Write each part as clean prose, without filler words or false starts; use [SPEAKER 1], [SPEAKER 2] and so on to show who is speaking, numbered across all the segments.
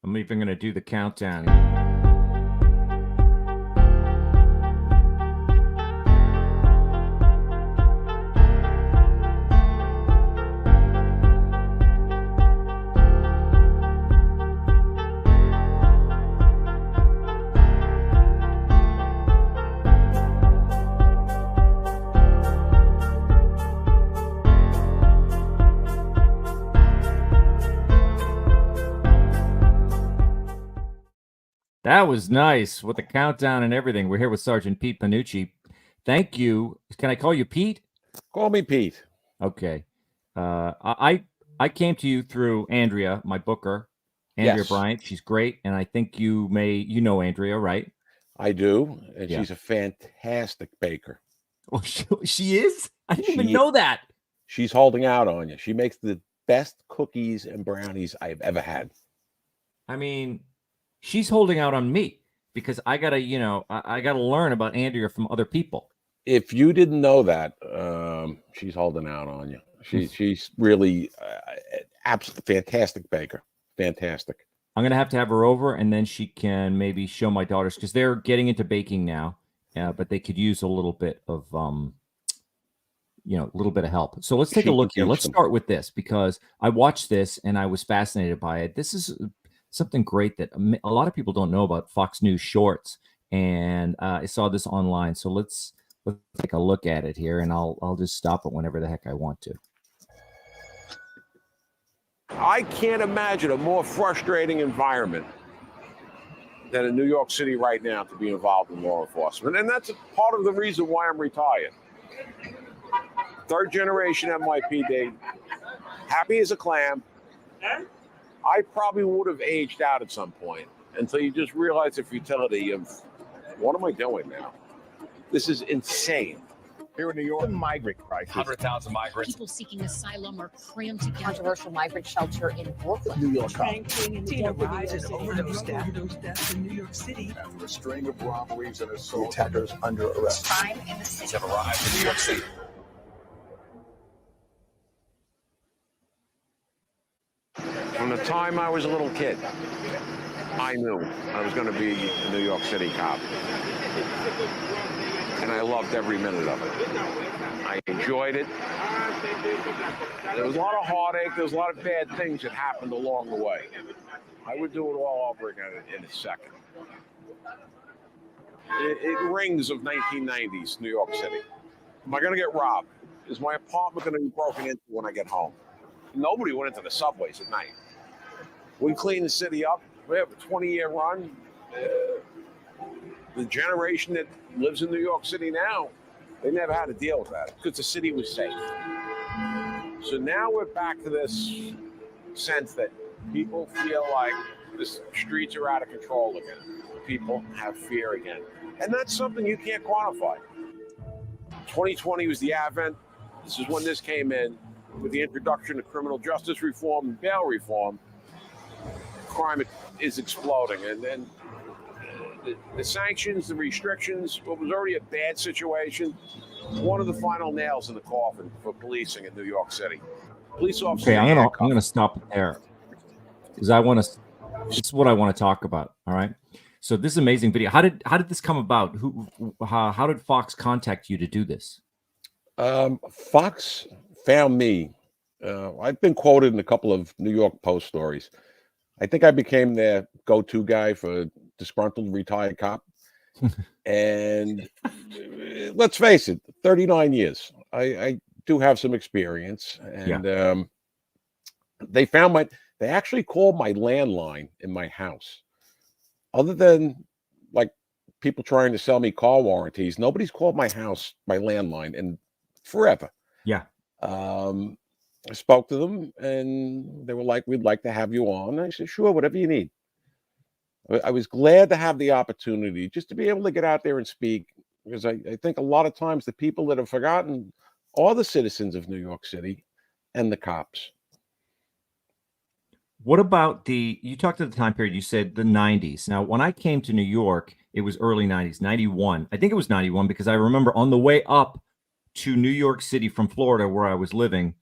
[SPEAKER 1] I'm even going to do the countdown. That was nice with the countdown and everything. We're here with Sergeant Pete Panuccio. Thank you. Can I call you Pete?
[SPEAKER 2] Call me Pete.
[SPEAKER 1] Okay. I came to you through Andrea, my booker, Andrea
[SPEAKER 2] Yes.
[SPEAKER 1] Bryant. She's great, and I think you know Andrea, right?
[SPEAKER 2] I do, and
[SPEAKER 1] Yeah.
[SPEAKER 2] she's a fantastic baker.
[SPEAKER 1] Oh, she is? I didn't even know that.
[SPEAKER 2] She's holding out on you. She makes the best cookies and brownies I've ever had.
[SPEAKER 1] I mean, she's holding out on me because I gotta, I gotta learn about Andrea from other people.
[SPEAKER 2] If you didn't know that, she's holding out on you. She's really absolutely fantastic baker. Fantastic.
[SPEAKER 1] I'm gonna have to have her over, and then she can maybe show my daughters because they're getting into baking now, but they could use a little bit of, a little bit of help. So let's take a look here. Let's start with this because I watched this and I was fascinated by it. This is something great that a lot of people don't know about Fox News Shorts, and I saw this online. So let's take a look at it here, and I'll just stop it whenever the heck I want to.
[SPEAKER 3] I can't imagine a more frustrating environment than in New York City right now to be involved in law enforcement. And that's part of the reason why I'm retired. Third generation NYPD, happy as a clam. I probably would have aged out at some point until you just realize the futility of what am I doing now? This is insane.
[SPEAKER 4] Here in New York, the migrant crisis.
[SPEAKER 5] 100,000 migrants.
[SPEAKER 6] People seeking asylum are crammed together.
[SPEAKER 7] Controversial migrant shelter in Brooklyn.
[SPEAKER 4] New York.
[SPEAKER 8] Tina rises overdose deaths in New York City.
[SPEAKER 4] After a string of robberies and assaults, attackers under arrest.
[SPEAKER 7] Crime in the city.
[SPEAKER 5] Have arrived in New York City.
[SPEAKER 3] From the time I was a little kid, I knew I was going to be a New York City cop. And I loved every minute of it. I enjoyed it. There was a lot of heartache. There was a lot of bad things that happened along the way. I would do it all over again in a second. It rings of 1990s New York City. Am I going to get robbed? Is my apartment going to be broken into when I get home? Nobody went into the subways at night. We cleaned the city up. We have a 20-year run. The generation that lives in New York City now, they never had to deal with that because the city was safe. So now we're back to this sense that people feel like the streets are out of control again. People have fear again. And that's something you can't quantify. 2020 was the advent. This is when this came in with the introduction of criminal justice reform and bail reform. Crime is exploding. And then the sanctions, the restrictions, what was already a bad situation, one of the final nails in the coffin for policing in New York City. Police officers.
[SPEAKER 1] Okay, I'm gonna stop there because this is what I want to talk about. All right. So this amazing video. How did this come about? How did Fox contact you to do this?
[SPEAKER 2] Fox found me. I've been quoted in a couple of New York Post stories. I think I became their go-to guy for disgruntled retired cop. And let's face it, 39 years. I do have some experience. And they actually called my landline in my house. Other than like people trying to sell me car warranties, nobody's called my house, my landline, in forever.
[SPEAKER 1] Yeah.
[SPEAKER 2] I spoke to them and they were like, we'd like to have you on. I said, sure, whatever you need. I was glad to have the opportunity just to be able to get out there and speak, because I think a lot of times the people that have forgotten are the citizens of New York City and the cops.
[SPEAKER 1] What about you talked at the time period, you said the 90s. Now, when I came to New York, it was early 90s, 91. I think it was 91 because I remember on the way up to New York City from Florida, where I was living,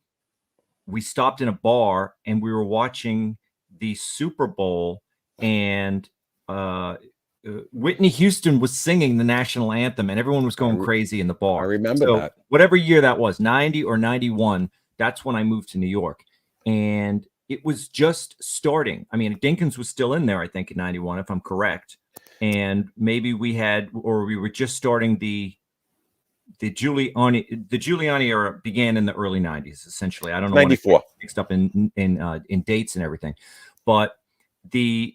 [SPEAKER 1] we stopped in a bar and we were watching the Super Bowl, and Whitney Houston was singing the national anthem, and everyone was going crazy in the bar.
[SPEAKER 2] I remember that.
[SPEAKER 1] Whatever year that was, 90 or 91, that's when I moved to New York. And it was just starting. I mean, Dinkins was still in there, I think, in 91, if I'm correct. And maybe we were just starting the Giuliani era began in the early 90s, essentially. I don't know
[SPEAKER 2] 94.
[SPEAKER 1] when it mixed up in dates and everything. But the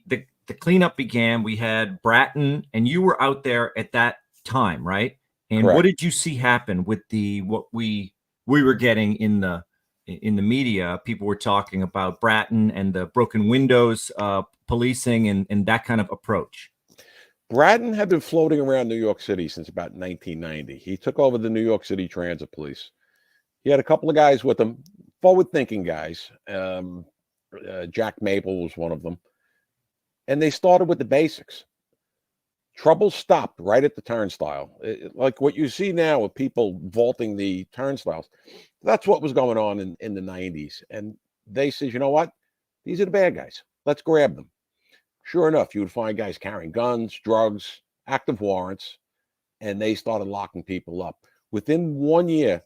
[SPEAKER 1] cleanup began. We had Bratton, and you were out there at that time, right? And
[SPEAKER 2] Correct.
[SPEAKER 1] what did you see happen with what we were getting in the media? People were talking about Bratton and the broken windows, policing, and that kind of approach.
[SPEAKER 2] Bratton had been floating around New York City since about 1990. He took over the New York City Transit Police. He had a couple of guys with him, forward-thinking guys. Jack Maple was one of them. And they started with the basics. Trouble stopped right at the turnstile. Like what you see now with people vaulting the turnstiles. That's what was going on in the 90s. And they said, you know what? These are the bad guys. Let's grab them. Sure enough, you would find guys carrying guns, drugs, active warrants, and they started locking people up. Within 1 year,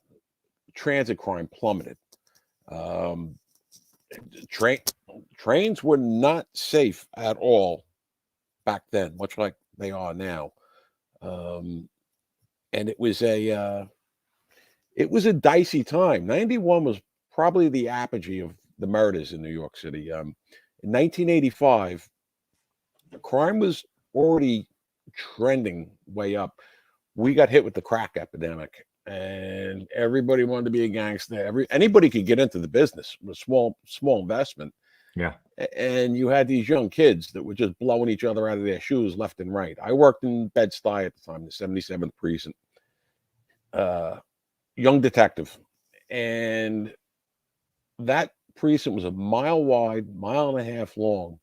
[SPEAKER 2] transit crime plummeted. Trains were not safe at all back then, much like they are now. And it was a dicey time. 91 was probably the apogee of the murders in New York City. In 1985, crime was already trending way up. We got hit with the crack epidemic, and everybody wanted to be a gangster. Anybody could get into the business with small investment.
[SPEAKER 1] Yeah.
[SPEAKER 2] And you had these young kids that were just blowing each other out of their shoes left and right. I worked in Bed-Stuy at the time, the 77th precinct. Young detective. And that precinct was a mile wide, mile and a half long.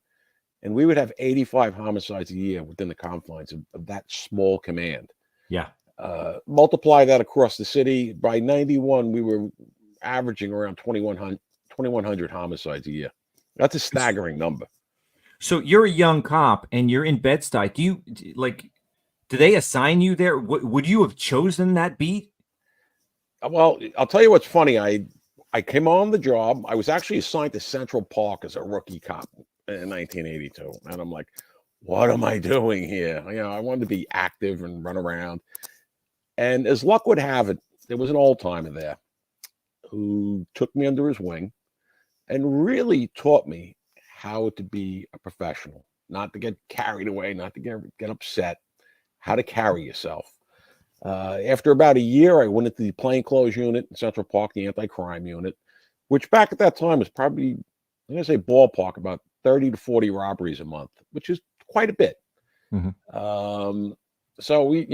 [SPEAKER 2] And we would have 85 homicides a year within the confines of that small command.
[SPEAKER 1] Yeah.
[SPEAKER 2] Multiply that across the city. By 91, we were averaging around 2,100 homicides a year. That's a staggering number.
[SPEAKER 1] So you're a young cop and you're in Bed-Stuy. Do they assign you there? Would you have chosen that beat?
[SPEAKER 2] Well, I'll tell you what's funny. I came on the job. I was actually assigned to Central Park as a rookie cop in 1982. And I'm like, what am I doing here? You know, I wanted to be active and run around. And as luck would have it, there was an old timer there who took me under his wing and really taught me how to be a professional, not to get carried away, not to get upset, how to carry yourself. After about a year, I went into the plainclothes unit in Central Park, the anti-crime unit, which back at that time was probably, I'm going to say ballpark, about 30 to 40 robberies a month, which is quite a bit.
[SPEAKER 1] Mm-hmm.
[SPEAKER 2] So we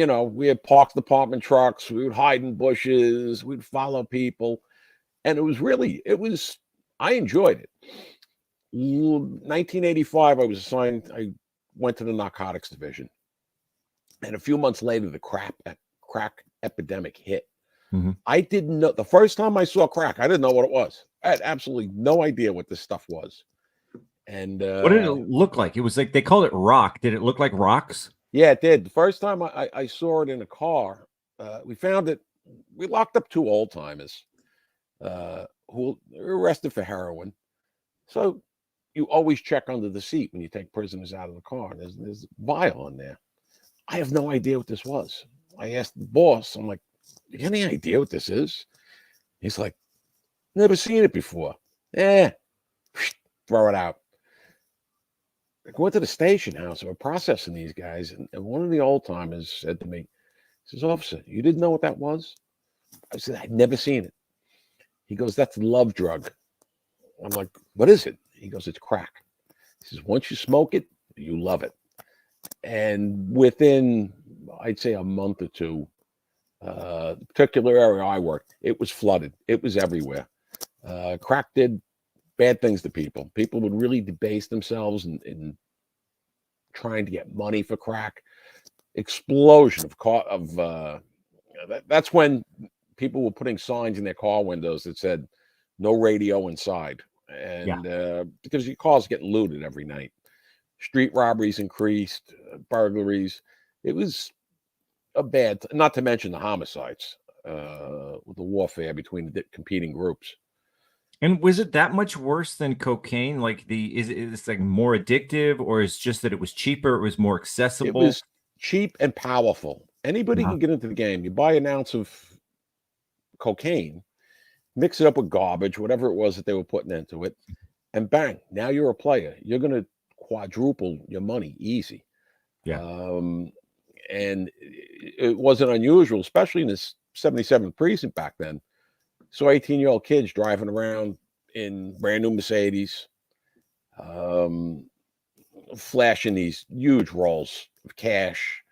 [SPEAKER 2] had parks department trucks, we would hide in bushes, we'd follow people. And I enjoyed it. 1985, I went to the narcotics division. And a few months later, the crack epidemic hit.
[SPEAKER 1] Mm-hmm.
[SPEAKER 2] I didn't know. The first time I saw crack, I didn't know what it was. I had absolutely no idea what this stuff was. And
[SPEAKER 1] what did it look like? It was like, they called it rock. Did it look like rocks?
[SPEAKER 2] Yeah, it did. The first time I saw it in a car, we found it. We locked up 2 old timers who were arrested for heroin. So you always check under the seat when you take prisoners out of the car. There's vial on there. I have no idea what this was. I asked the boss, I'm like, you got any idea what this is? He's like, never seen it before. Throw it out. I went to the station house. We're processing these guys. And one of the old timers said to me, he says, officer, you didn't know what that was? I said, I'd never seen it. He goes, that's the love drug. I'm like, what is it? He goes, it's crack. He says, once you smoke it, you love it. And within, I'd say, a month or two, the particular area I worked, it was flooded. It was everywhere. Crack did bad things to people. People would really debase themselves in trying to get money for crack. Explosion of that's when people were putting signs in their car windows that said no radio inside. And because your car's getting looted every night. Street robberies increased, burglaries. It was a bad, not to mention the homicides, with the warfare between the competing groups.
[SPEAKER 1] And was it that much worse than cocaine? Like is it like more addictive, or is just that it was cheaper, it was more
[SPEAKER 2] It
[SPEAKER 1] accessible?
[SPEAKER 2] was cheap and powerful. Anybody
[SPEAKER 1] Uh-huh.
[SPEAKER 2] can get into the game. You buy an ounce of cocaine, mix it up with garbage, whatever it was that they were putting into it, and bang, now you're a player. You're going to quadruple your money easy.
[SPEAKER 1] Yeah.
[SPEAKER 2] And it wasn't unusual, especially in this 77th precinct back then. So 18-year-old kids driving around in brand new Mercedes, flashing these huge rolls of cash.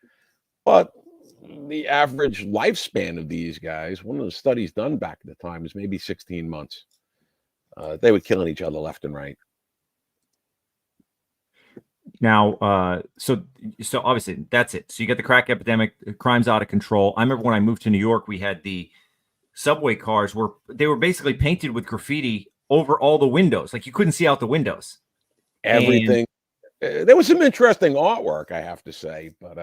[SPEAKER 2] But the average lifespan of these guys, one of the studies done back at the time, was maybe 16 months. They were killing each other left and right.
[SPEAKER 1] Now, so obviously that's it. So you get the crack epidemic, crime's out of control. I remember when I moved to New York, we had the subway cars where they were basically painted with graffiti over all the windows. Like you couldn't see out the windows.
[SPEAKER 2] Everything. There was some interesting artwork, I have to say, but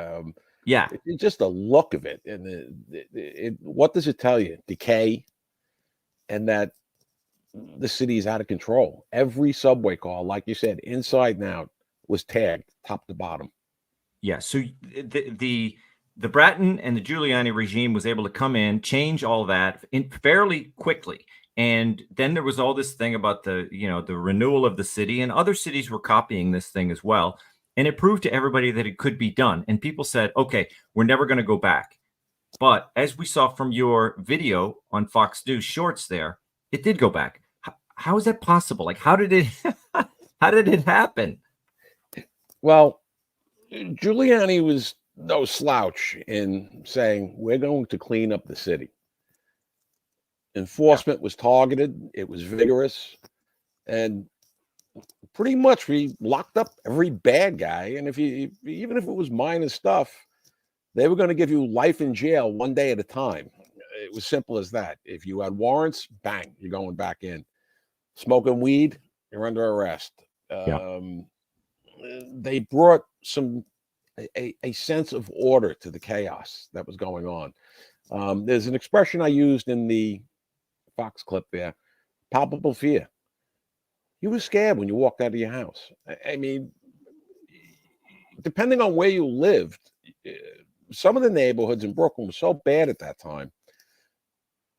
[SPEAKER 1] yeah,
[SPEAKER 2] just the look of it, and what does it tell you? Decay, and that the city is out of control. Every subway car, like you said, inside and out, was tagged top to bottom.
[SPEAKER 1] Yeah. So the Bratton and the Giuliani regime was able to come in, change all that fairly quickly. And then there was all this thing about the renewal of the city, and other cities were copying this thing as well. And it proved to everybody that it could be done. And people said, okay, we're never going to go back. But as we saw from your video on Fox News Shorts there, it did go back. How is that possible? Like, how did it happen?
[SPEAKER 2] Well, Giuliani was no slouch in saying, we're going to clean up the city. Enforcement was targeted. It was vigorous. And pretty much we locked up every bad guy. And even if it was minor stuff, they were going to give you life in jail one day at a time. It was simple as that. If you had warrants, bang, you're going back in. Smoking weed, you're under arrest. They brought a sense of order to the chaos that was going on. There's an expression I used in the Fox clip there: palpable fear. You were scared when you walked out of your house. I mean, depending on where you lived, some of the neighborhoods in Brooklyn were so bad at that time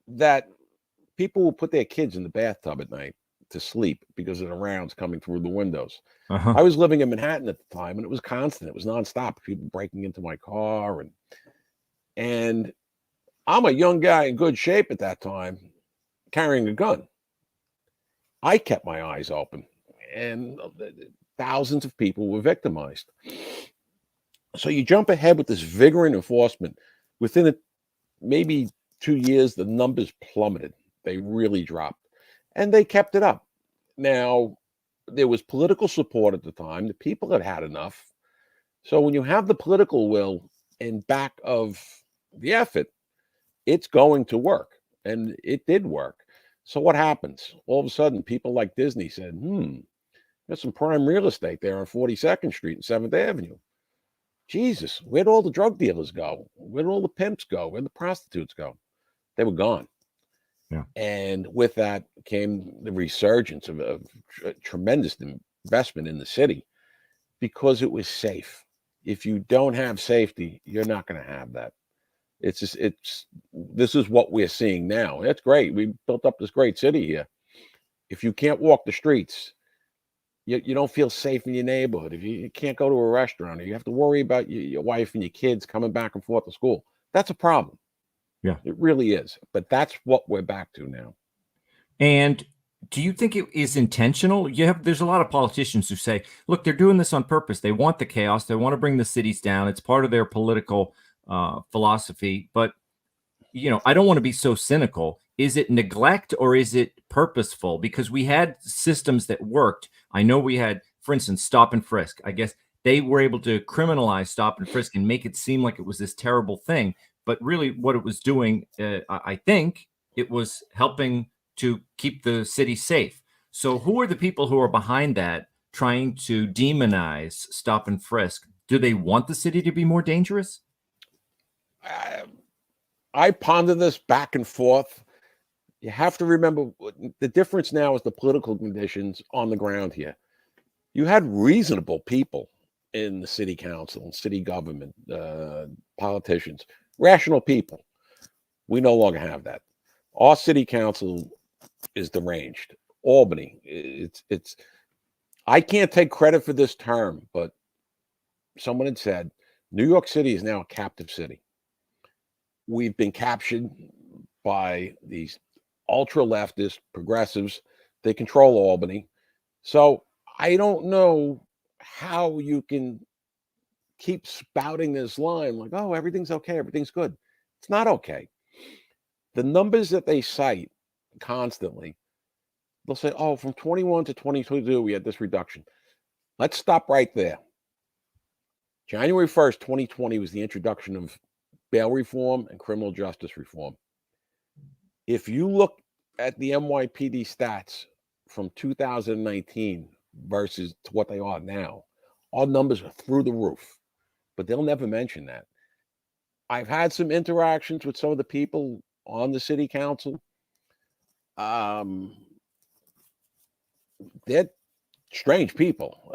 [SPEAKER 2] that people would put their kids in the bathtub at night to sleep because of the rounds coming through the windows. I was living in Manhattan at the time, and it was constant. It was nonstop. People breaking into my car, and I'm a young guy in good shape at that time, carrying a gun. I kept my eyes open, and thousands of people were victimized. So you jump ahead with this vigor and enforcement. Within maybe 2 years, the numbers plummeted. They really dropped, and they kept it up. Now, there was political support at the time. The people had had enough. So when you have the political will in back of the effort, it's going to work. And it did work. So what happens? All of a sudden, people like Disney said, there's some prime real estate there on 42nd Street and 7th Avenue. Jesus, where'd all the drug dealers go? Where'd all the pimps go? Where'd the prostitutes go? They were gone.
[SPEAKER 1] Yeah.
[SPEAKER 2] And with that came the resurgence of tremendous investment in the city because it was safe. If you don't have safety, you're not going to have that. This is what we're seeing now. That's great. We built up this great city here. If you can't walk the streets, you don't feel safe in your neighborhood. If you can't go to a restaurant, or you have to worry about your wife and your kids coming back and forth to school, that's a problem.
[SPEAKER 1] Yeah,
[SPEAKER 2] it really is. But that's what we're back to now.
[SPEAKER 1] And do you think it is intentional? There's a lot of politicians who say, look, they're doing this on purpose. They want the chaos. They want to bring the cities down. It's part of their political philosophy. But, I don't want to be so cynical. Is it neglect or is it purposeful? Because we had systems that worked. I know we had, for instance, stop and frisk. I guess they were able to criminalize stop and frisk and make it seem like it was this terrible thing. But really what it was doing, I think it was helping to keep the city safe. So who are the people who are behind that trying to demonize stop and frisk. Do they want the city to be more dangerous?
[SPEAKER 2] I ponder this back and forth. You have to remember the difference now is the political conditions on the ground here. You had reasonable people in the city council and city government, politicians, rational people. We no longer have that. Our city council is deranged. Albany, it's. I can't take credit for this term, but someone had said New York City is now a captive city. We've been captured by these ultra leftist progressives. They control Albany. So I don't know how you can keep spouting this line like, oh, everything's okay, everything's good. It's not okay. The numbers that they cite constantly, they'll say, oh, from 21 to 2022, we had this reduction. Let's stop right there. January 1st, 2020 was the introduction of bail reform and criminal justice reform. If you look at the NYPD stats from 2019 versus to what they are now, our numbers are through the roof, but they'll never mention that. I've had some interactions with some of the people on the city council. They're strange people.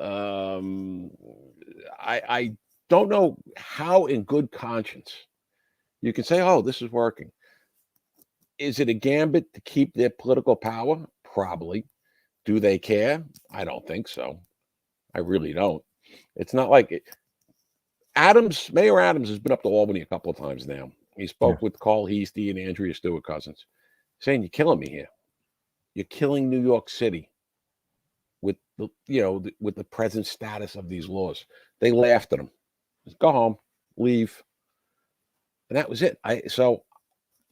[SPEAKER 2] I don't know how in good conscience you can say, oh, this is working. Is it a gambit to keep their political power? Probably. Do they care? I don't think so. I really don't. It's not like it. Mayor Adams has been up to Albany a couple of times now. He spoke with Carl Heastie and Andrea Stewart Cousins, saying, you're killing me here. You're killing New York City with with the present status of these laws. They laughed at him. Just go home, leave. And that was it.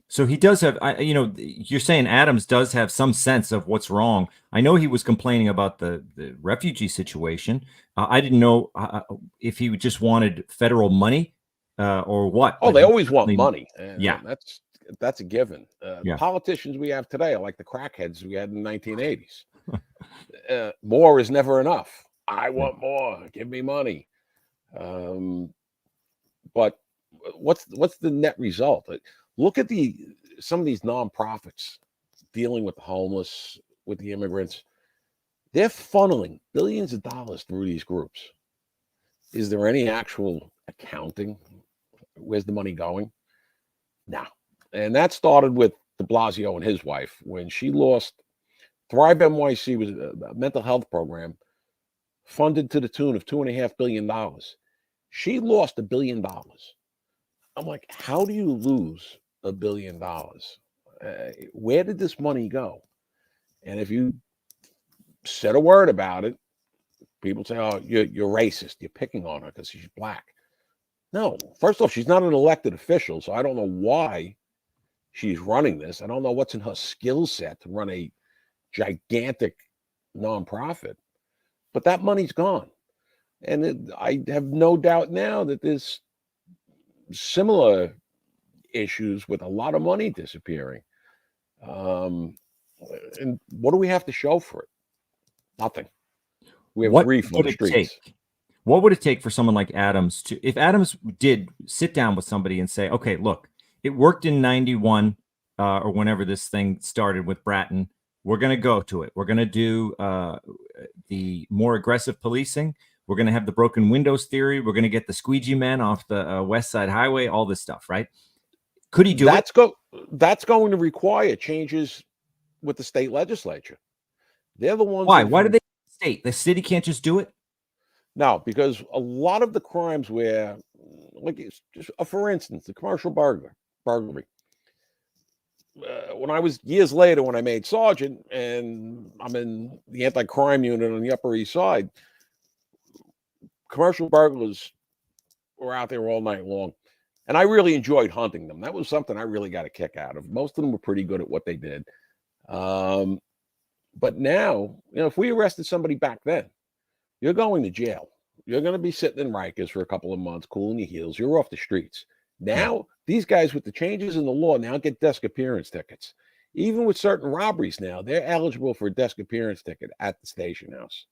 [SPEAKER 1] So he does have, you're saying Adams does have some sense of what's wrong. I know he was complaining about the refugee situation. I didn't know if he just wanted federal money or what.
[SPEAKER 2] Oh, they always want money.
[SPEAKER 1] Yeah.
[SPEAKER 2] That's a given. The politicians we have today are like the crackheads we had in the 1980s. More is never enough. I want more. Give me money. But what's the net result? Look at some of these nonprofits dealing with the homeless, with the immigrants. They're funneling billions of dollars through these groups. Is there any actual accounting? Where's the money going? No. And that started with de Blasio and his wife when she lost. Thrive NYC was a mental health program funded to the tune of $2.5 billion. She lost $1 billion. I'm like, how do you lose $1 billion? Where did this money go? And if you said a word about it, people say, oh, you're racist. You're picking on her because she's black. No, first off, she's not an elected official, so I don't know why she's running this. I don't know what's in her skill set to run a gigantic nonprofit, but that money's gone. And I have no doubt now that there's similar issues with a lot of money disappearing. And what do we have to show for it? Nothing. We have grief on the streets.
[SPEAKER 1] What would it take for someone like Adams if Adams did sit down with somebody and say, okay, look, it worked in 91 or whenever this thing started with Bratton. We're going to go to it. We're going to do the more aggressive policing. We're going to have the broken windows theory. We're going to get the squeegee men off the West Side Highway, all this stuff, right? Could he do it?
[SPEAKER 2] That's going to require changes with the state legislature. They're the ones.
[SPEAKER 1] Why? Why do they state? The city can't just do it?
[SPEAKER 2] No, because a lot of the crimes where, like, just for instance, the commercial burglary. When I was years later, when I made sergeant and I'm in the anti-crime unit on the Upper East Side, commercial burglars were out there all night long. And I really enjoyed hunting them. That was something I really got a kick out of. Most of them were pretty good at what they did. But now, if we arrested somebody back then, you're going to jail. You're going to be sitting in Rikers for a couple of months, cooling your heels. You're off the streets. Now, these guys with the changes in the law now get desk appearance tickets. Even with certain robberies now, they're eligible for a desk appearance ticket at the station house.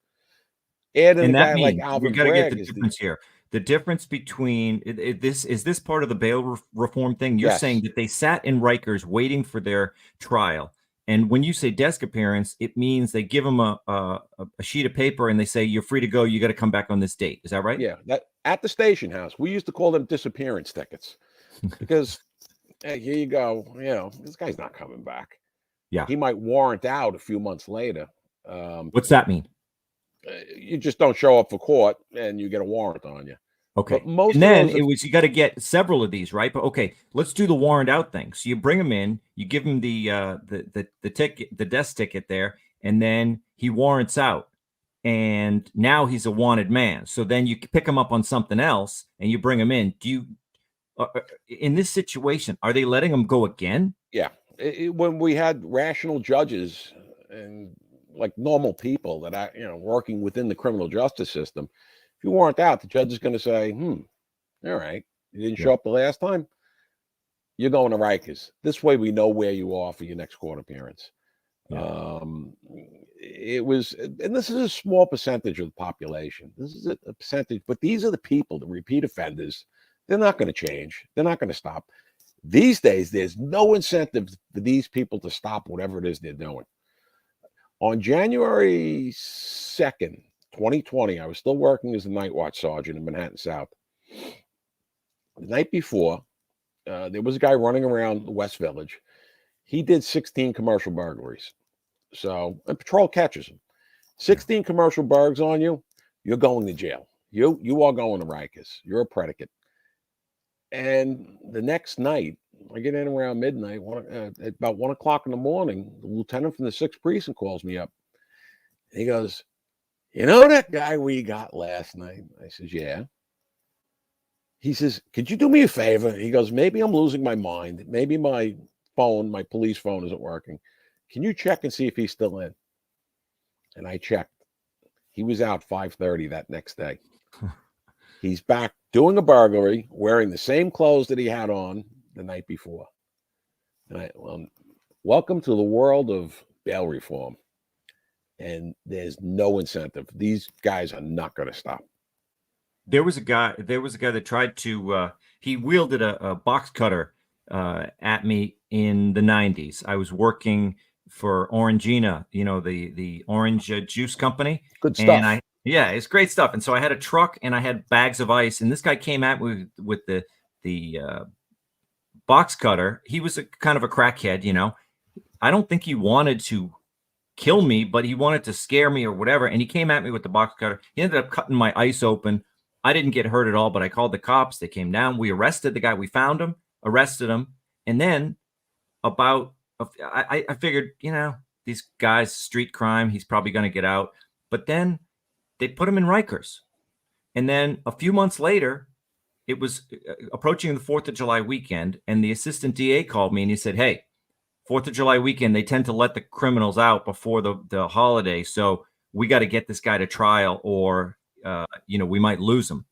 [SPEAKER 2] add in a
[SPEAKER 1] And that
[SPEAKER 2] guy like
[SPEAKER 1] means we
[SPEAKER 2] Alvin
[SPEAKER 1] got to get
[SPEAKER 2] Bragg
[SPEAKER 1] the
[SPEAKER 2] is the
[SPEAKER 1] difference here. The difference between this is this part of the bail reform thing. You're
[SPEAKER 2] yes,
[SPEAKER 1] saying that they sat in Rikers waiting for their trial, and when you say desk appearance, it means they give them a sheet of paper and they say you're free to go. You got to come back on this date. Is that right?
[SPEAKER 2] yeah. That at the station house, we used to call them disappearance tickets because hey, here you go. You know, this guy's not coming back.
[SPEAKER 1] Yeah.
[SPEAKER 2] He might warrant out a few months later.
[SPEAKER 1] What's that mean?
[SPEAKER 2] You just don't show up for court and you get a warrant on you.
[SPEAKER 1] Okay.
[SPEAKER 2] But most
[SPEAKER 1] And
[SPEAKER 2] of
[SPEAKER 1] then
[SPEAKER 2] those
[SPEAKER 1] it was you got to get several of these, right? But okay, let's do the warrant out thing. So you bring him in, you give him the ticket, the desk ticket there, and then he warrants out. And now he's a wanted man. So then you pick him up on something else and you bring him in. Do you in this situation, are they letting him go again?
[SPEAKER 2] yeah, when we had rational judges and like normal people that working within the criminal justice system, if you warrant out, the judge is going to say, all right, you didn't show up the last time, you're going to Rikers. This way we know where you are for your next court appearance.
[SPEAKER 1] Yeah.
[SPEAKER 2] It was, and this is a small percentage of the population. This is a percentage, but these are the people, the repeat offenders. They're not going to change. They're not going to stop. These days, there's no incentive for these people to stop whatever it is they're doing. On January 2nd, 2020, I was still working as a night watch sergeant in Manhattan South. The night before, there was a guy running around the West Village. He did 16 commercial burglaries. So, and patrol catches him. 16 commercial burgs on you, you're going to jail. You are going to Rikers. You're a predicate. And the next night, I get in around midnight, at about 1 o'clock in the morning, the lieutenant from the 6th precinct calls me up. He goes, you know that guy we got last night? I says, yeah. He says, could you do me a favor? He goes, maybe I'm losing my mind. Maybe my phone, my police phone isn't working. Can you check and see if he's still in? And I checked. He was out 5:30 that next day. He's back doing a burglary, wearing the same clothes that he had on the night before. And welcome to the world of bail reform. And there's no incentive. These guys are not going to stop.
[SPEAKER 1] There was a guy that tried to he wielded a box cutter at me in the 90s. I was working for Orangina, the orange juice company.
[SPEAKER 2] Good stuff.
[SPEAKER 1] And it's great stuff. And so I had a truck and I had bags of ice, and this guy came at me with the box cutter. He was a kind of a crackhead, I don't think he wanted to kill me, but he wanted to scare me or whatever. And he came at me with the box cutter. He ended up cutting my ice open. I didn't get hurt at all, but I called the cops. They came down. We arrested the guy. We found him, arrested him. And then I figured, these guys, street crime, he's probably going to get out. But then they put him in Rikers. And then a few months later, it was approaching the 4th of July weekend, and the assistant DA called me and he said, hey, 4th of July weekend, they tend to let the criminals out before the holiday. So we got to get this guy to trial, or, we might lose him,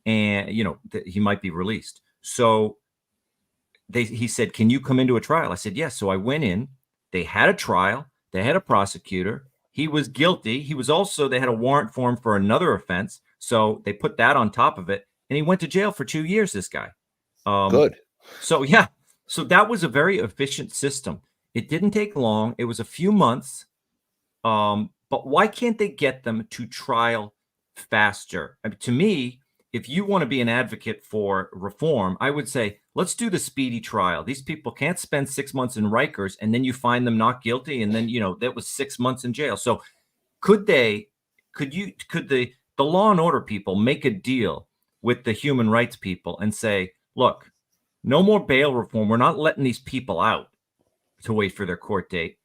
[SPEAKER 1] and, he might be released. So he said, can you come into a trial? I said, yes. So I went in. They had a trial. They had a prosecutor. He was guilty. They had a warrant for him for another offense. So they put that on top of it, and he went to jail for 2 years, this guy.
[SPEAKER 2] Good.
[SPEAKER 1] So, yeah. So that was a very efficient system. It didn't take long. It was a few months. But why can't they get them to trial faster? I mean, to me, if you want to be an advocate for reform, I would say, let's do the speedy trial. These people can't spend 6 months in Rikers and then you find them not guilty. And then, that was 6 months in jail. So could the law and order people make a deal with the human rights people and say, look, no more bail reform. We're not letting these people out to wait for their court date.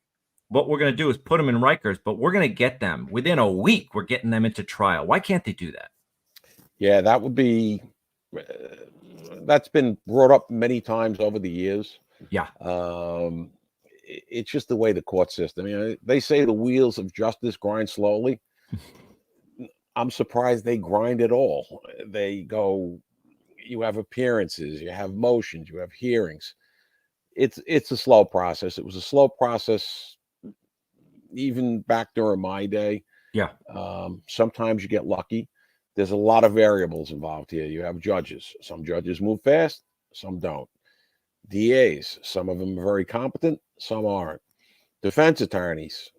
[SPEAKER 1] What we're going to do is put them in Rikers, but we're going to get them within a week. We're getting them into trial. Why can't they do that?
[SPEAKER 2] Yeah, that would be, that's been brought up many times over the years.
[SPEAKER 1] Yeah.
[SPEAKER 2] It's just the way the court system, they say the wheels of justice grind slowly. I'm surprised they grind at all. They go, you have appearances, you have motions, you have hearings. It's a slow process. It was a slow process even back during my day.
[SPEAKER 1] Yeah.
[SPEAKER 2] Sometimes you get lucky. There's a lot of variables involved here. You have judges. Some judges move fast, some don't. DAs, some of them are very competent, some aren't. Defense attorneys,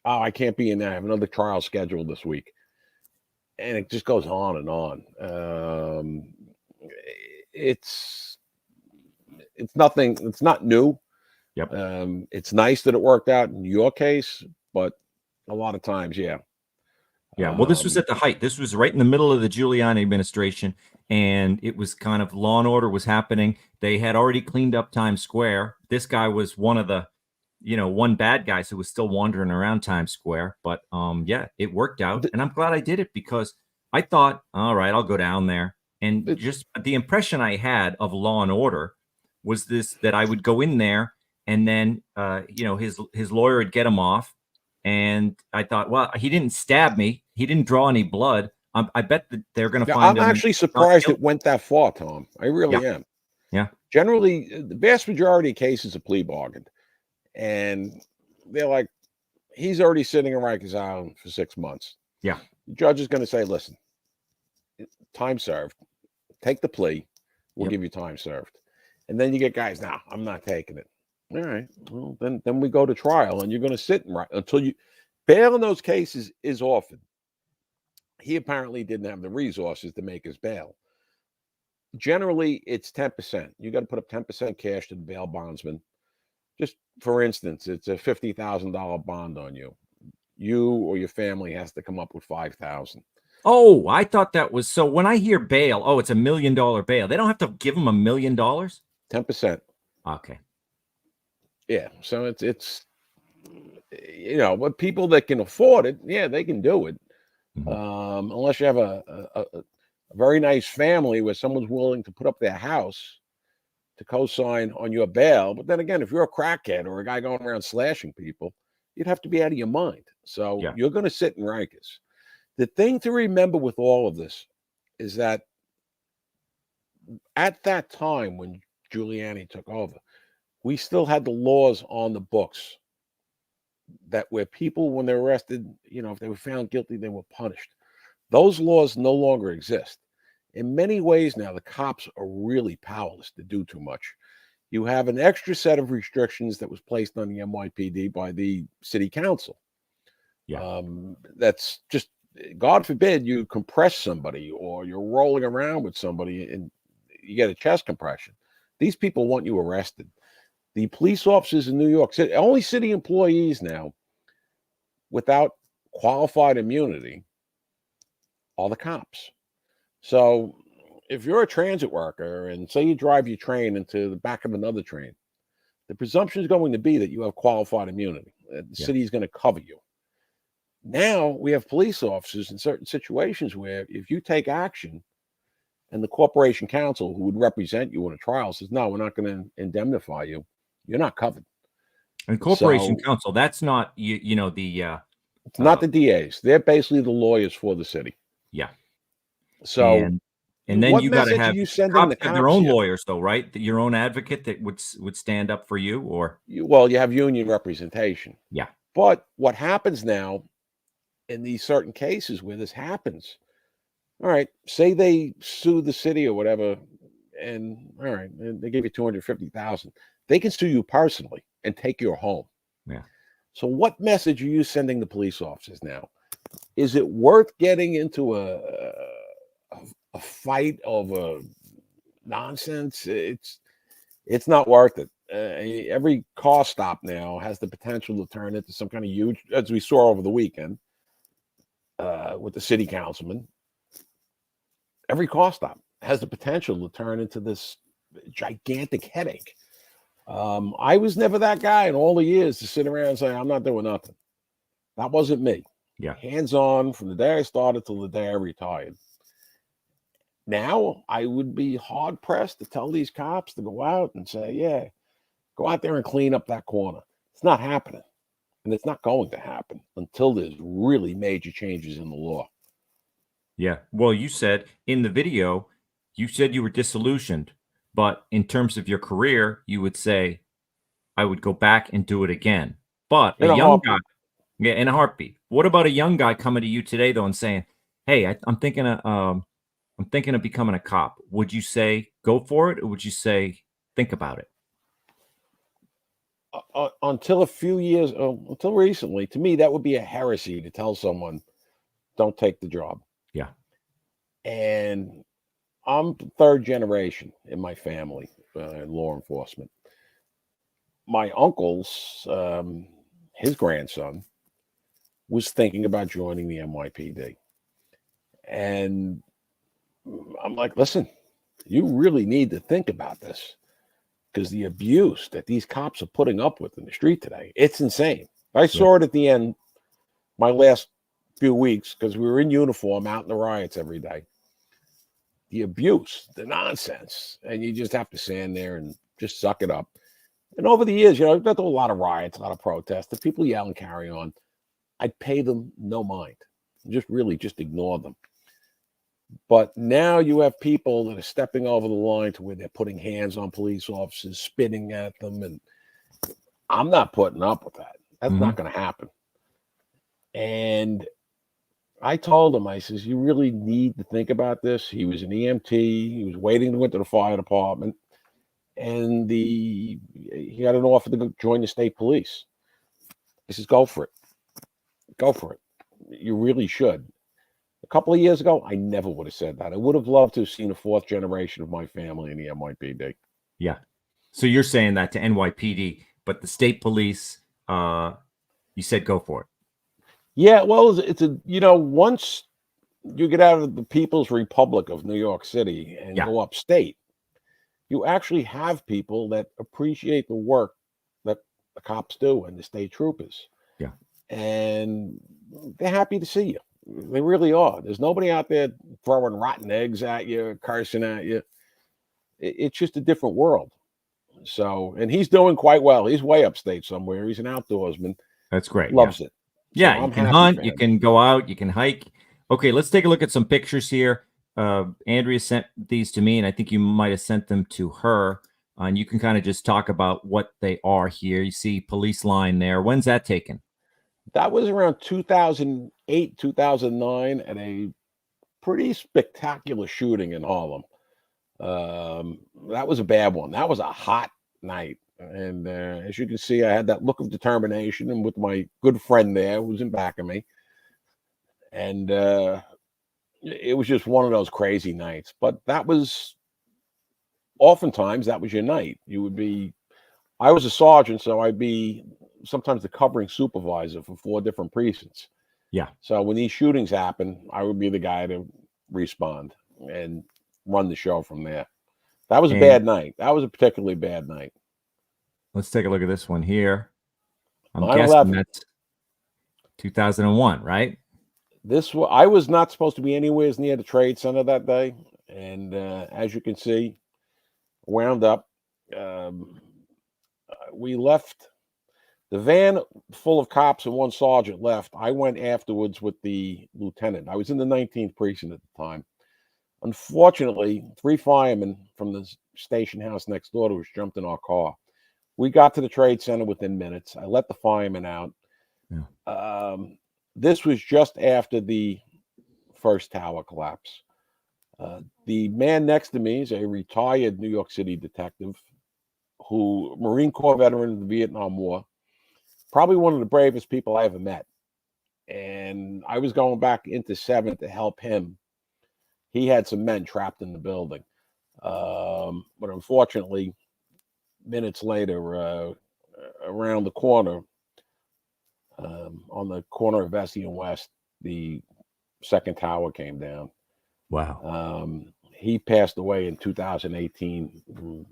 [SPEAKER 2] oh, I can't be in there. I have another trial scheduled this week. And it just goes on and on. It's nothing, it's not new.
[SPEAKER 1] Yep.
[SPEAKER 2] It's nice that it worked out in your case, but a lot of times, yeah.
[SPEAKER 1] Yeah. Well, this was at the height. This was right in the middle of the Giuliani administration, and it was kind of law and order was happening. They had already cleaned up Times Square. This guy was one of the, one bad guys who was still wandering around Times Square. But yeah, it worked out, and I'm glad I did it because I thought, all right, I'll go down there. And just the impression I had of law and order was that I would go in there, and then his lawyer would get him off. And I thought, well, he didn't stab me. He didn't draw any blood. I bet that they're going to find him.
[SPEAKER 2] I'm actually surprised it went that far, Tom. I really am.
[SPEAKER 1] Yeah.
[SPEAKER 2] Generally, the vast majority of cases are plea bargained. And they're like, he's already sitting in Rikers Island for 6 months.
[SPEAKER 1] Yeah.
[SPEAKER 2] The judge is going to say, listen, time served. Take the plea. We'll give you time served. And then you get guys, nah, I'm not taking it. All right. Well, then we go to trial, and you're going to sit until you bail in those cases is often. He apparently didn't have the resources to make his bail. Generally, it's 10%. You got to put up 10% cash to the bail bondsman. Just for instance, it's a $50,000 bond on you. You or your family has to come up with $5,000.
[SPEAKER 1] Oh, I thought that was so. When I hear bail, oh, it's $1 million bail. They don't have to give him $1 million.
[SPEAKER 2] 10%.
[SPEAKER 1] Okay.
[SPEAKER 2] Yeah, so it's but people that can afford it, yeah, they can do it.
[SPEAKER 1] Mm-hmm.
[SPEAKER 2] Unless you have a very nice family where someone's willing to put up their house to co-sign on your bail. But then again, if you're a crackhead or a guy going around slashing people, you'd have to be out of your mind. So you're going to sit in Rikers. The thing to remember with all of this is that at that time when Giuliani took over, we still had the laws on the books that where people, when they're arrested, if they were found guilty, they were punished. Those laws no longer exist. In many ways now, the cops are really powerless to do too much. You have an extra set of restrictions that was placed on the NYPD by the city council.
[SPEAKER 1] Yeah.
[SPEAKER 2] That's just, God forbid you compress somebody or you're rolling around with somebody and you get a chest compression. These people want you arrested. The police officers in New York City, only city employees now without qualified immunity are the cops. So if you're a transit worker and say you drive your train into the back of another train, the presumption is going to be that you have qualified immunity. The city is going to cover you. Now we have police officers in certain situations where if you take action and the corporation counsel who would represent you in a trial says, no, we're not going to indemnify you, you're not covered.
[SPEAKER 1] And corporation counsel, that's not,
[SPEAKER 2] it's not the DAs. They're basically the lawyers for the city.
[SPEAKER 1] Yeah.
[SPEAKER 2] So,
[SPEAKER 1] and then you got to have their own lawyers, though, right? Your own advocate that would stand up for you, or
[SPEAKER 2] you have union representation.
[SPEAKER 1] Yeah.
[SPEAKER 2] But what happens now in these certain cases where this happens? All right, say they sue the city or whatever, and all right, and they give you $250,000. They can sue you personally and take your home.
[SPEAKER 1] Yeah.
[SPEAKER 2] So what message are you sending the police officers now? Is it worth getting into a fight over nonsense? It's not worth it. Every car stop now has the potential to turn into some kind of huge, as we saw over the weekend with the city councilman. Every car stop has the potential to turn into this gigantic headache. I was never that guy in all the years to sit around and say, I'm not doing nothing. That wasn't me.
[SPEAKER 1] Yeah.
[SPEAKER 2] Hands-on from the day I started till the day I retired. Now, I would be hard-pressed to tell these cops to go out and say, yeah, go out there and clean up that corner. It's not happening. And it's not going to happen until there's really major changes in the law.
[SPEAKER 1] Yeah. Well, you said in the video, you said you were disillusioned. But in terms of your career, you would say, I would go back and do it again. But a young guy, Yeah, in a heartbeat. What about a young guy coming to you today though and saying, "Hey, I'm thinking of becoming a cop." Would you say go for it, or would you say think about it?
[SPEAKER 2] Until a few years, until recently, to me, that would be a heresy to tell someone, don't take the job.
[SPEAKER 1] Yeah.
[SPEAKER 2] And I'm third generation in my family in law enforcement. My uncle's, his grandson was thinking about joining the NYPD. And I'm like, listen, you really need to think about this because the abuse that these cops are putting up with in the street today, it's insane. I saw it at the end, my last few weeks, because we were in uniform out in the riots every day. The abuse, the nonsense, and you just have to stand there and just suck it up. And over the years, I've been through a lot of riots, a lot of protests. The people yell and carry on. I'd pay them no mind. Just ignore them. But now you have people that are stepping over the line to where they're putting hands on police officers, spitting at them, and I'm not putting up with that. That's not going to happen. And I told him, I says, you really need to think about this. He was an EMT. He was waiting to go into the fire department. And he got an offer to join the state police. He says, go for it. Go for it. You really should. A couple of years ago, I never would have said that. I would have loved to have seen a fourth generation of my family in the NYPD.
[SPEAKER 1] Yeah. So you're saying that to NYPD, but the state police, you said go for it.
[SPEAKER 2] Yeah, well, it's once you get out of the People's Republic of New York City and go upstate, you actually have people that appreciate the work that the cops do and the state troopers.
[SPEAKER 1] Yeah.
[SPEAKER 2] And they're happy to see you. They really are. There's nobody out there throwing rotten eggs at you, cursing at you. It's just a different world. So, and he's doing quite well. He's way upstate somewhere. He's an outdoorsman.
[SPEAKER 1] That's great.
[SPEAKER 2] Loves it.
[SPEAKER 1] Yeah, you can hunt, you can go out, you can hike. Okay, let's take a look at some pictures here. Andrea sent these to me, and I think you might have sent them to her. And you can kind of just talk about what they are here. You see police line there. When's that taken?
[SPEAKER 2] That was around 2008, 2009 at a pretty spectacular shooting in Harlem. That was a bad one. That was a hot night. And as you can see, I had that look of determination, and with my good friend there who was in back of me. And it was just one of those crazy nights. But that was oftentimes that was your night. I was a sergeant, so I'd be sometimes the covering supervisor for 4 different precincts.
[SPEAKER 1] Yeah.
[SPEAKER 2] So when these shootings happen, I would be the guy to respond and run the show from there. That was a bad night. That was a particularly bad night.
[SPEAKER 1] Let's take a look at this one here. I'm
[SPEAKER 2] 9/11.
[SPEAKER 1] guessing that's 2001, right?
[SPEAKER 2] I was not supposed to be anywhere near the Trade Center that day. And as you can see, wound up. We left. The van full of cops and 1 sergeant left. I went afterwards with the lieutenant. I was in the 19th precinct at the time. Unfortunately, 3 firemen from the station house next door to us jumped in our car. We got to the Trade Center within minutes. I let the firemen out. Yeah. This was just after the first tower collapse. The man next to me is a retired New York City detective Marine Corps veteran of the Vietnam War. Probably one of the bravest people I ever met. And I was going back into 7th to help him. He had some men trapped in the building. But unfortunately, minutes later, around the corner, on the corner of Vesey and West, the second tower came down.
[SPEAKER 1] Wow.
[SPEAKER 2] He passed away in 2018 from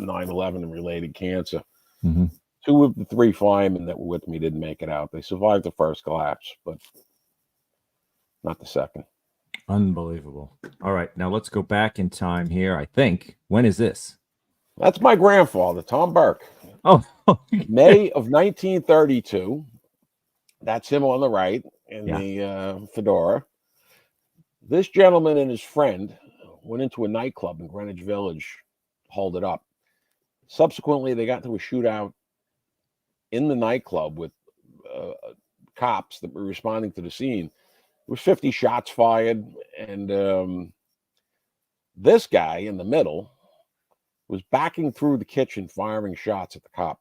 [SPEAKER 2] 9/11 and related cancer.
[SPEAKER 1] Mm-hmm.
[SPEAKER 2] 2 of the 3 firemen that were with me didn't make it out. They survived the first collapse, but not the second.
[SPEAKER 1] Unbelievable. All right, now let's go back in time here. I think. When is this?
[SPEAKER 2] That's my grandfather, Tom Burke.
[SPEAKER 1] Oh,
[SPEAKER 2] May of 1932. That's him on the right in the fedora. This gentleman and his friend went into a nightclub in Greenwich Village, hold it up. Subsequently, they got into a shootout in the nightclub with cops that were responding to the scene. There was 50 shots fired, and this guy in the middle was backing through the kitchen firing shots at the cop,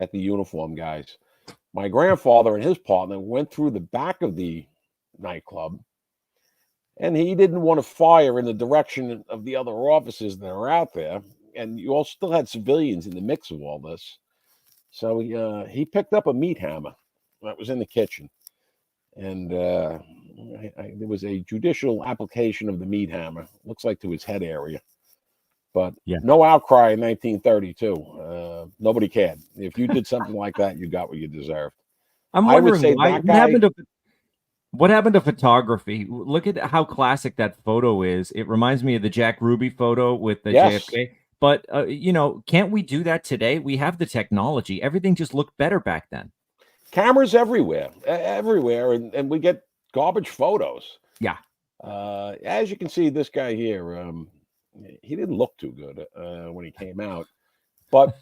[SPEAKER 2] at the uniform guys. My grandfather and his partner went through the back of the nightclub, and he didn't want to fire in the direction of the other officers that are out there. And you all still had civilians in the mix of all this. So he picked up a meat hammer that was in the kitchen. And there was a judicial application of the meat hammer, looks like to his head area. But no outcry in 1932. Nobody cared. If you did something like that, you got what you deserved.
[SPEAKER 1] I'm wondering what happened to photography. Look at how classic that photo is. It reminds me of the Jack Ruby photo with the JFK. But, can't we do that today? We have the technology. Everything just looked better back then.
[SPEAKER 2] Cameras everywhere, and we get garbage photos.
[SPEAKER 1] Yeah.
[SPEAKER 2] As you can see, this guy here, he didn't look too good when he came out, but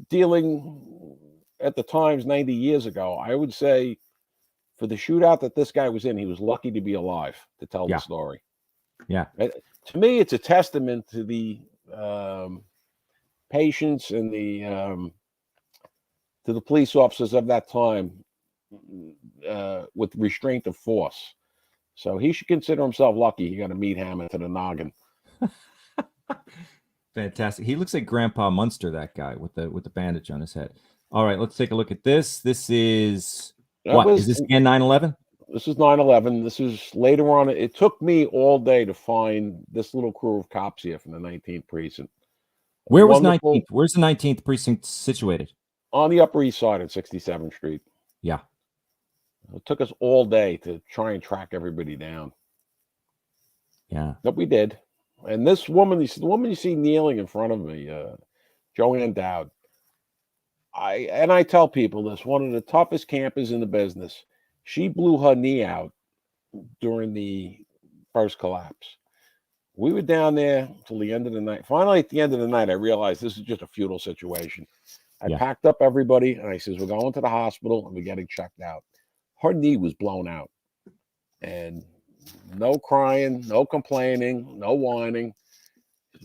[SPEAKER 2] dealing at the times 90 years ago, I would say for the shootout that this guy was in, he was lucky to be alive to tell the story.
[SPEAKER 1] Yeah.
[SPEAKER 2] To me, it's a testament to the patience and to the police officers of that time with restraint of force. So he should consider himself lucky he got a meat hammer to the noggin.
[SPEAKER 1] Fantastic. He looks like Grandpa Munster, that guy with the bandage on his head. All right, let's take a look at this. This is is this again 9/11?
[SPEAKER 2] This is 9/11. This is later on. It took me all day to find this little crew of cops here from the 19th precinct.
[SPEAKER 1] Where was 19th? Where's the 19th precinct situated?
[SPEAKER 2] On the Upper East Side at 67th Street.
[SPEAKER 1] Yeah.
[SPEAKER 2] It took us all day to try and track everybody down.
[SPEAKER 1] Yeah.
[SPEAKER 2] But we did. And this woman, the woman you see kneeling in front of me, Joanne Dowd, I tell people this, one of the toughest campers in the business. She blew her knee out during the first collapse. We were down there till the end of the night. Finally, at the end of the night, I realized this is just a futile situation. I packed up everybody, and I says, we're going to the hospital, and we're getting checked out. Her knee was blown out. And no crying, no complaining, no whining.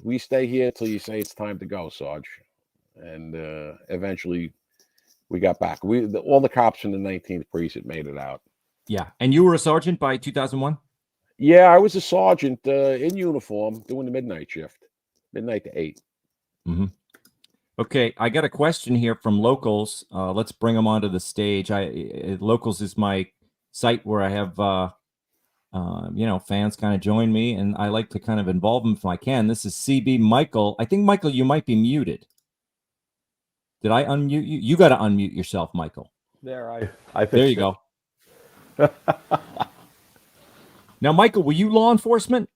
[SPEAKER 2] We stay here till you say it's time to go, Sarge. And eventually we got back. All the cops from the 19th precinct made it out.
[SPEAKER 1] Yeah. And you were a sergeant by 2001?
[SPEAKER 2] Yeah, I was a sergeant in uniform doing the midnight shift, midnight to 8.
[SPEAKER 1] Mm-hmm. Okay, I got a question here from Locals. Let's bring them onto the stage. Locals is my site where I have, fans kind of join me, and I like to kind of involve them if I can. This is CB Michael. I think, Michael, you might be muted. Did I unmute you? You got to unmute yourself, Michael.
[SPEAKER 9] There, I
[SPEAKER 1] there you go. Now, Michael, were you law enforcement?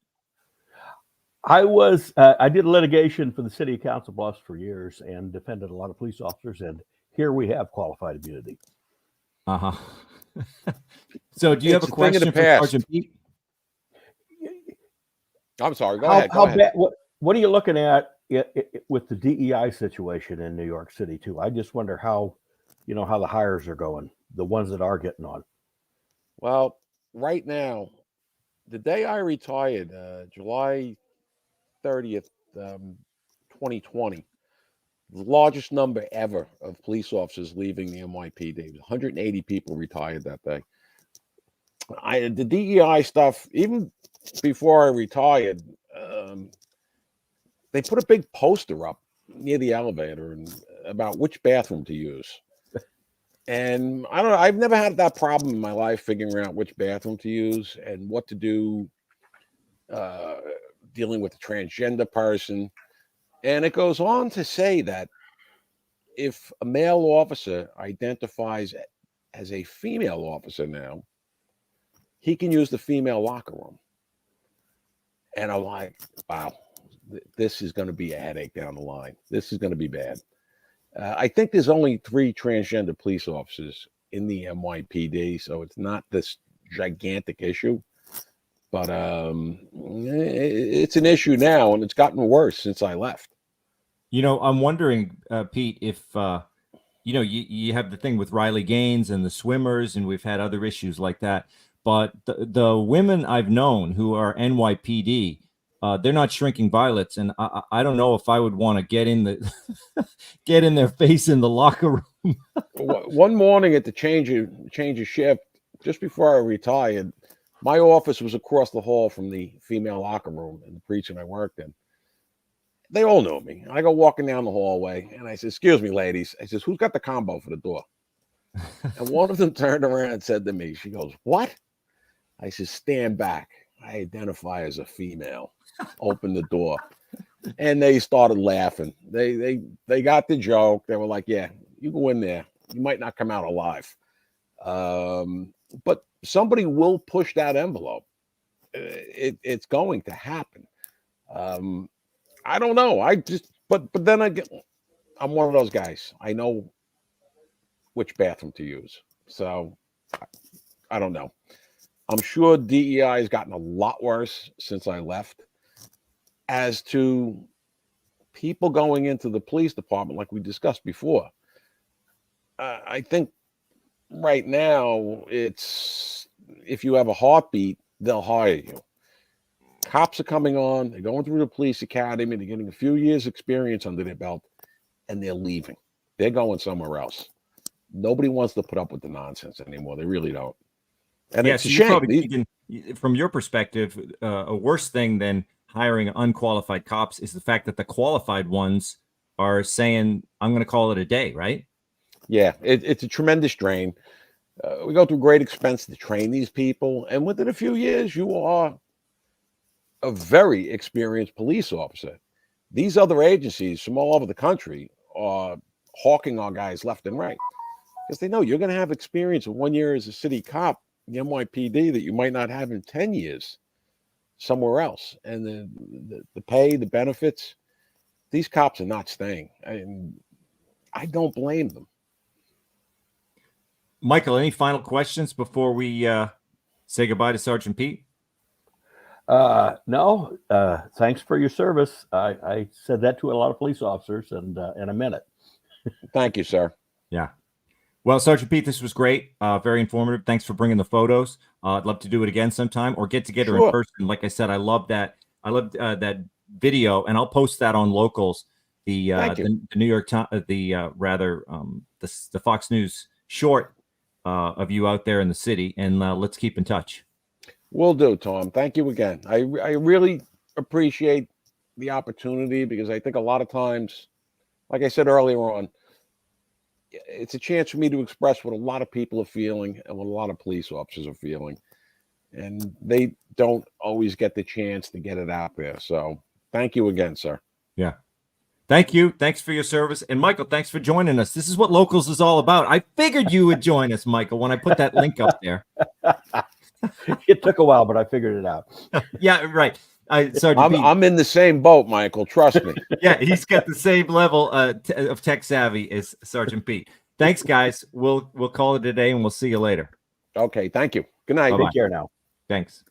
[SPEAKER 9] I was. I did litigation for the city of Council Bluffs for years and defended a lot of police officers. And here we have qualified immunity.
[SPEAKER 1] Uh-huh. So do you have a question for Sergeant Pete?
[SPEAKER 2] I'm sorry. Go ahead.
[SPEAKER 9] What are you looking at with the DEI situation in New York City too? I just wonder how the hires are going, the ones that are getting on.
[SPEAKER 2] Well, right now, the day I retired, July 30th, 2020, the largest number ever of police officers leaving the NYPD. 180 people retired that day. The DEI stuff, even before I retired, they put a big poster up near the elevator about which bathroom to use. And I don't know, I've never had that problem in my life figuring out which bathroom to use and what to do dealing with a transgender person. And it goes on to say that if a male officer identifies as a female officer now, he can use the female locker room. And I'm like, wow, this is going to be a headache down the line. This is going to be bad. I think there's only 3 transgender police officers in the NYPD, so it's not this gigantic issue. But it's an issue now, and it's gotten worse since I left.
[SPEAKER 1] I'm wondering, Pete, if you have the thing with Riley Gaines and the swimmers, and we've had other issues like that. But the women I've known who are NYPD, they're not shrinking violets, and I don't know if I would want to get in their face in the locker room.
[SPEAKER 2] One morning at the change of shift, just before I retired, my office was across the hall from the female locker room in the precinct I worked in. They all knew me. I go walking down the hallway, and I said, "Excuse me, ladies." I says, "Who's got the combo for the door?" And one of them turned around and said to me, she goes, "What?" I said, "Stand back. I identify as a female." Open the door. And they started laughing. They got the joke. They were like, "Yeah, you go in there. You might not come out alive." But somebody will push that envelope. It's going to happen. I don't know. But then I'm one of those guys. I know which bathroom to use. So I don't know. I'm sure DEI has gotten a lot worse since I left. As to people going into the police department, like we discussed before, I think right now it's if you have a heartbeat, they'll hire you. Cops are coming on, they're going through the police academy, they're getting a few years experience under their belt, and they're leaving. They're going somewhere else. Nobody wants to put up with the nonsense anymore. They really don't. And
[SPEAKER 1] Yeah,
[SPEAKER 2] it's
[SPEAKER 1] so
[SPEAKER 2] a
[SPEAKER 1] you're
[SPEAKER 2] shame.
[SPEAKER 1] probably thinking, from your perspective, a worse thing than hiring unqualified cops is the fact that the qualified ones are saying, "I'm going to call it a day," right?
[SPEAKER 2] Yeah, it's a tremendous drain. We go through great expense to train these people, and within a few years, you are a very experienced police officer. These other agencies from all over the country are hawking our guys left and right because they know you're going to have experience of 1 year as a city cop, the NYPD, that you might not have in 10 years somewhere else. And the pay, the benefits, these cops are not staying. And I don't blame them.
[SPEAKER 1] Michael, any final questions before we say goodbye to Sergeant Pete?
[SPEAKER 9] No. Thanks for your service. I said that to a lot of police officers, and I meant it.
[SPEAKER 2] Thank you, sir.
[SPEAKER 1] Yeah. Well, Sergeant Pete, this was great. Very informative. Thanks for bringing the photos. I'd love to do it again sometime or get together in person. Like I said, I love that. I love that video, and I'll post that on Locals. The New York Times, the Fox News short of you out there in the city, and let's keep in touch.
[SPEAKER 2] Will do, Tom. Thank you again. I really appreciate the opportunity because I think a lot of times, like I said earlier on, it's a chance for me to express what a lot of people are feeling and what a lot of police officers are feeling. And they don't always get the chance to get it out there. So thank you again, sir.
[SPEAKER 1] Yeah. Thank you. Thanks for your service. And Michael, thanks for joining us. This is what Locals is all about. I figured you would join us, Michael, when I put that link up there.
[SPEAKER 2] It took a while, but I figured it out.
[SPEAKER 1] Yeah, right.
[SPEAKER 2] I'm in the same boat, Michael. Trust me.
[SPEAKER 1] Yeah, he's got the same level of tech savvy as Sergeant Pete. Thanks, guys. We'll call it a day, and we'll see you later.
[SPEAKER 2] Okay, thank you. Good night.
[SPEAKER 1] Bye-bye.
[SPEAKER 2] Take care now.
[SPEAKER 1] Thanks.